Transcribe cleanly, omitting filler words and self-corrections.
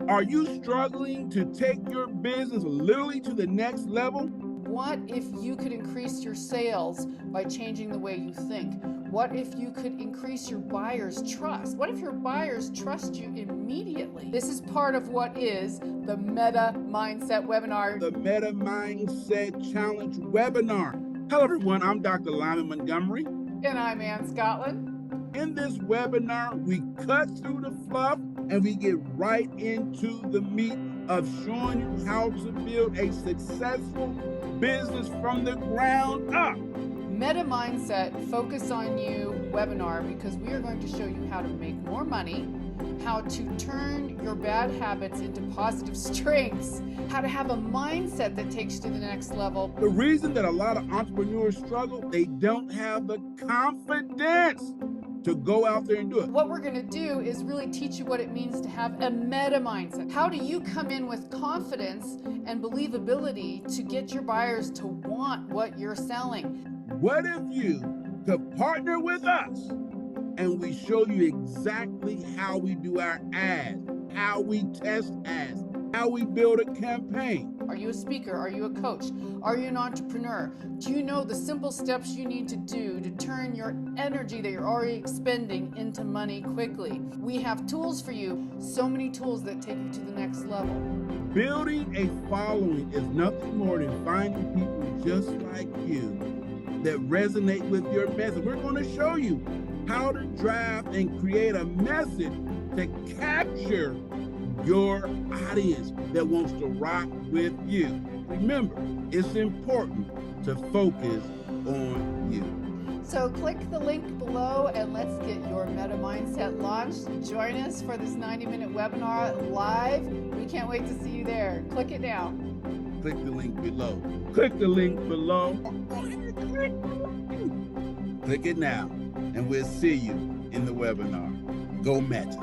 Are you struggling to take your business literally to the next level? What if you could increase your sales by changing the way you think? What if you could increase your buyers' trust? What if your buyers trust you immediately? This is part of what is the Meta Mindset webinar. The Meta Mindset Challenge webinar. Hello, everyone. I'm Dr. Lyman Montgomery. And I'm Ann Scotland. In this webinar, we cut through the fluff and we get right into the meat of showing you how to build a successful business from the ground up. Meta Mindset Focus on You webinar, because we are going to show you how to make more money, how to turn your bad habits into positive strengths, how to have a mindset that takes you to the next level. The reason that a lot of entrepreneurs struggle, they don't have the confidence to go out there and do it. What we're going to do is really teach you what it means to have a meta mindset. How do you come in with confidence and believability to get your buyers to want what you're selling? What if you could partner with us and we show you exactly how we do our ads, how we test ads, how we build a campaign? Are you a speaker? Are you a coach? Are you an entrepreneur? Do you know the simple steps you need to do to turn your energy that you're already expending into money quickly? We have tools for you, so many tools that take you to the next level. Building a following is nothing more than finding people just like you that resonate with your message. We're going to show you how to draft and create a message to capture your audience that wants to rock with you. Remember, it's important to focus on you. So click the link below and let's get your Meta Mindset launched. Join us for this 90-minute webinar live. We can't wait to see you there. Click it now. Click the link below. Click the link below. Click it now, and we'll see you in the webinar. Go Meta.